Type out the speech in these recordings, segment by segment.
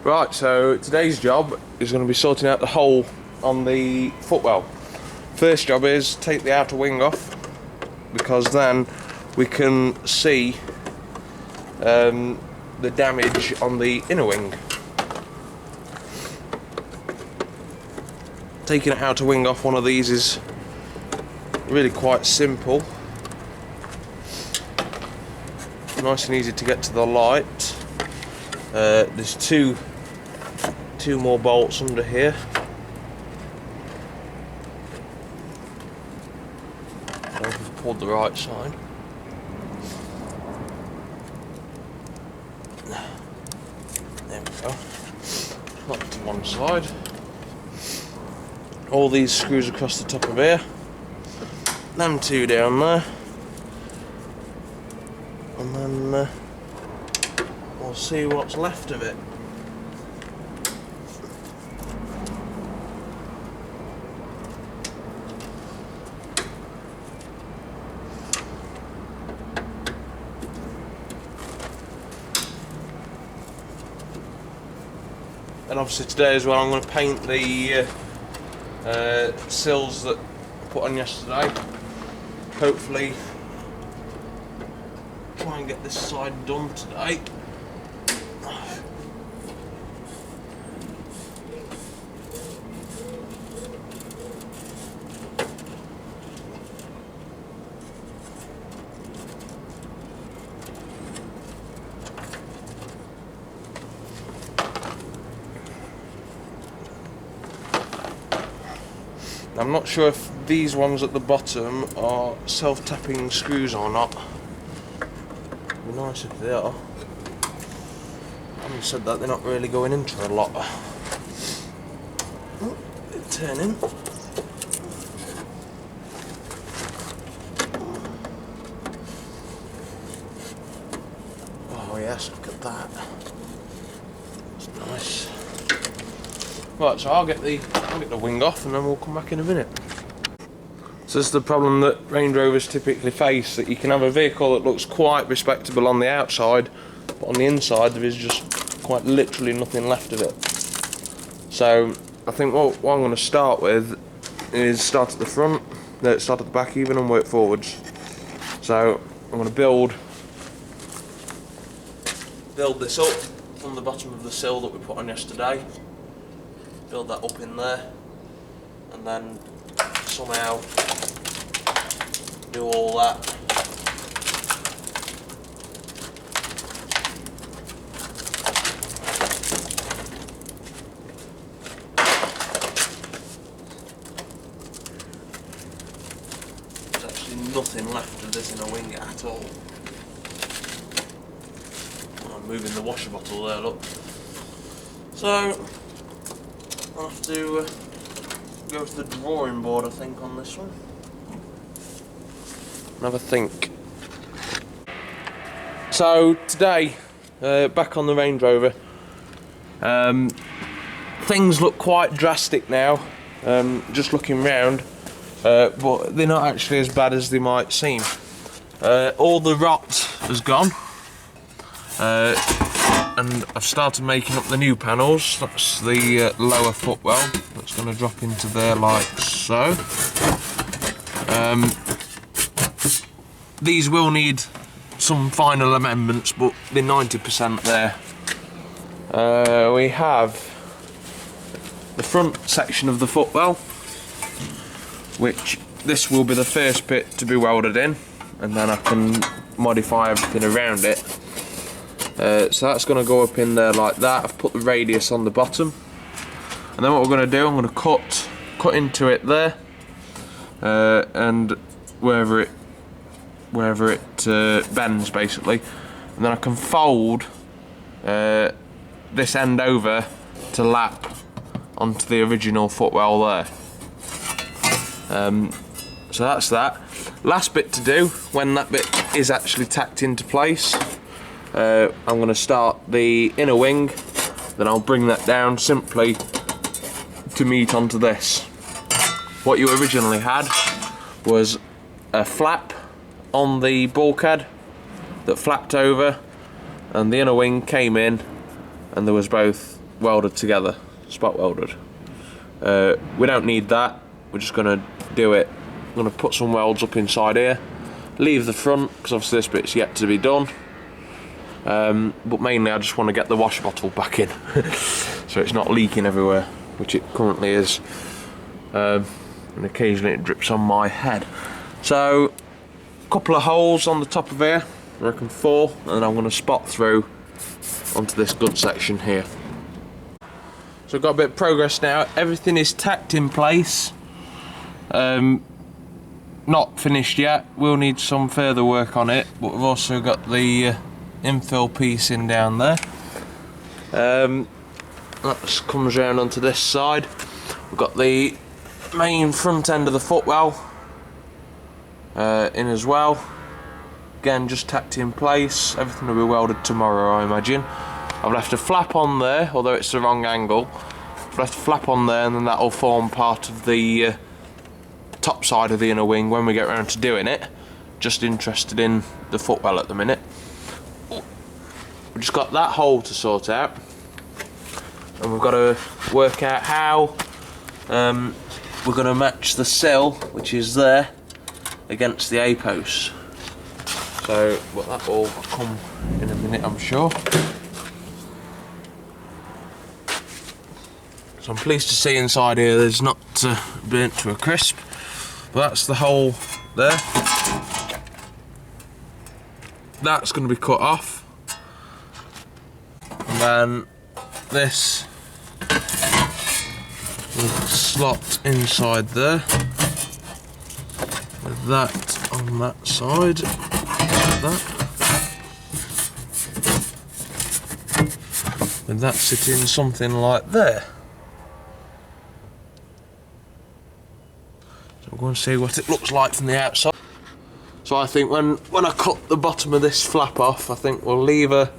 Right, so today's job is going to be sorting out the hole on the footwell. First job is take the outer wing off, because then we can see the damage on the inner wing. Taking an outer wing off one of these is really quite simple. Nice and easy to get to the light. There's two more bolts under here. I've pulled the right side. There we go. Lock to one side. All these screws across the top of here. Them two down there. And then we'll see what's left of it. And obviously today as well I'm going to paint the sills that I put on yesterday. Hopefully try and get this side done today. I'm not sure if these ones at the bottom are self-tapping screws or not. It'd be nice if they are. Having said that, they're not really going into a lot. Oh, they're turning. Oh yes, look at that. That's nice. Right, so I'll get the wing off and then we'll come back in a minute. So this is the problem that Range Rovers typically face, that you can have a vehicle that looks quite respectable on the outside, but on the inside there is just quite literally nothing left of it. So I think what I'm going to start with is start at the front, start at the back even, and work forwards. So I'm going to build this up from the bottom of the sill that we put on yesterday. Build that up in there, and then somehow do all that. There's actually nothing left of this in a wing at all. I'm moving the washer bottle there, look. So I'll have to go to the drawing board, I think, on this one. Have a think. So today, back on the Range Rover, things look quite drastic now, just looking round, but they're not actually as bad as they might seem. All the rot has gone. And I've started making up the new panels. That's the lower footwell. That's going to drop into there like so. These will need some final amendments, but they're 90% there. We have the front section of the footwell, which this will be the first bit to be welded in, and then I can modify everything around it. So that's going to go up in there like that. I've put the radius on the bottom, and then what we're going to do, I'm going to cut into it there, and wherever it bends basically, and then I can fold this end over to lap onto the original footwell there. So that's that. Last bit to do, when that bit is actually tacked into place, I'm going to start the inner wing, then I'll bring that down simply to meet onto this. What you originally had was a flap on the bulkhead that flapped over, and the inner wing came in, and there was both welded together, spot welded. We don't need that, we're just going to do it. I'm going to put some welds up inside here, leave the front, because obviously this bit's yet to be done. But mainly I just want to get the wash bottle back in, so it's not leaking everywhere, which it currently is. And occasionally it drips on my head. So, a couple of holes on the top of here, I reckon 4, and then I'm going to spot through onto this good section here. So I've got a bit of progress now. Everything is tacked in place. Not finished yet. We'll need some further work on it, but we've also got the infill piece in down there. That comes around onto this side. We've got the main front end of the footwell in as well. Again, just tacked in place. Everything will be welded tomorrow, I imagine. I've left a flap on there, although it's the wrong angle. I've left a flap on there, and then that'll form part of the top side of the inner wing when we get around to doing it. Just interested in the footwell at the minute. We've just got that hole to sort out, and we've got to work out how we're going to match the sill, which is there, against the A-post. So, well, that will come in a minute, I'm sure. So I'm pleased to see inside here there's not burnt to a crisp. But that's the hole there. That's going to be cut off. And then this will slot inside there. With that on that side. Like that. And that sitting something like there. We're going to see what it looks like from the outside. So I think when I cut the bottom of this flap off, I think we'll leave a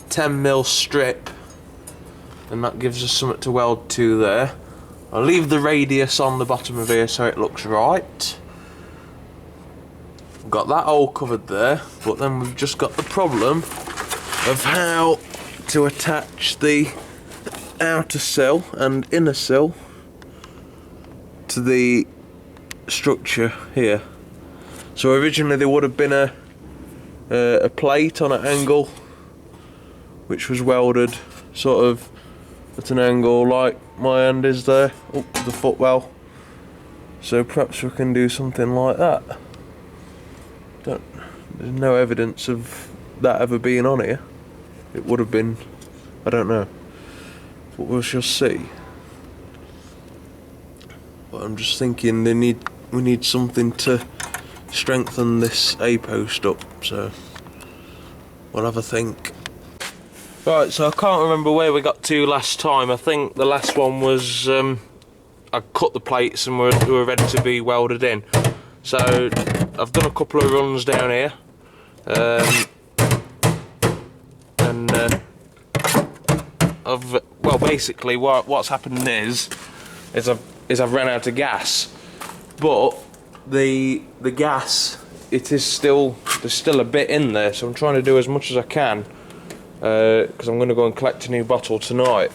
10mm strip, and that gives us something to weld to there. I'll leave the radius on the bottom of here so it looks right. We've got that all covered there, but then we've just got the problem of how to attach the outer sill and inner sill to the structure here. So originally there would have been a plate on an angle which was welded sort of at an angle like my hand is there up to the footwell. So perhaps we can do something like that. There's no evidence of that ever being on here. It would have been, I don't know, but we shall see. But I'm just thinking we need something to strengthen this A-post up, so we'll have a think. Right, so I can't remember where we got to last time. I think the last one was I cut the plates and we were ready to be welded in. So I've done a couple of runs down here, well, basically what's happened is I've run out of gas. But the gas, there's still a bit in there, so I'm trying to do as much as I can, because I'm going to go and collect a new bottle tonight.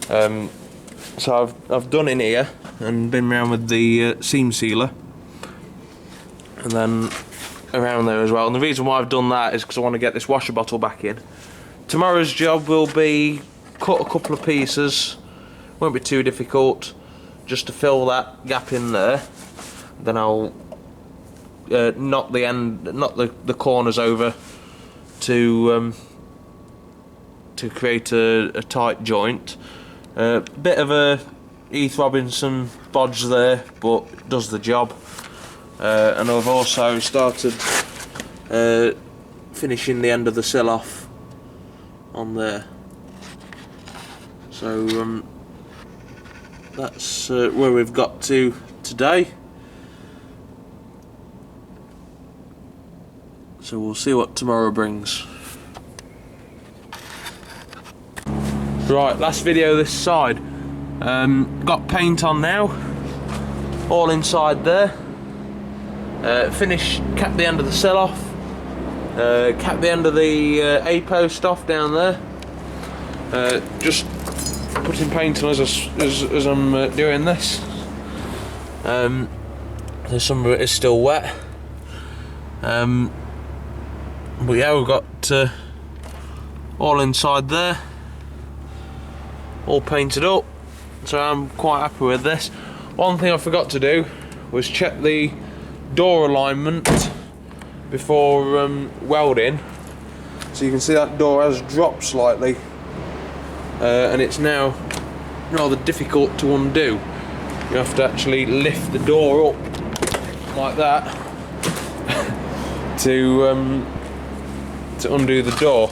So I've done in here and been around with the seam sealer, and then around there as well. And the reason why I've done that is because I want to get this washer bottle back in. Tomorrow's job will be cut a couple of pieces, won't be too difficult, just to fill that gap in there. Then I'll knock the corners over to create a tight joint. Bit of a Heath Robinson bodge there, but it does the job. And I've also started finishing the end of the sill off on there. So that's where we've got to today. So we'll see what tomorrow brings. Right, last video this side. Got paint on now, all inside there. Capped the end of the sill off. Capped the end of the A-post off down there. just putting paint on as I'm doing this. Some of it is still wet. But yeah, we've got all inside there, all painted up, so I'm quite happy with this. One thing I forgot to do was check the door alignment before welding. So you can see that door has dropped slightly, and it's now rather difficult to undo. You have to actually lift the door up like that to undo the door.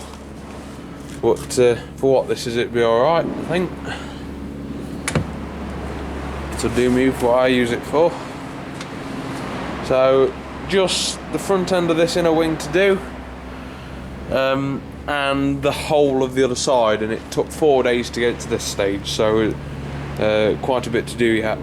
But for what this is, it'd be alright, I think. It'll do me for what I use it for. So just the front end of this inner wing to do, and the whole of the other side, and it took 4 days to get to this stage, so quite a bit to do yet.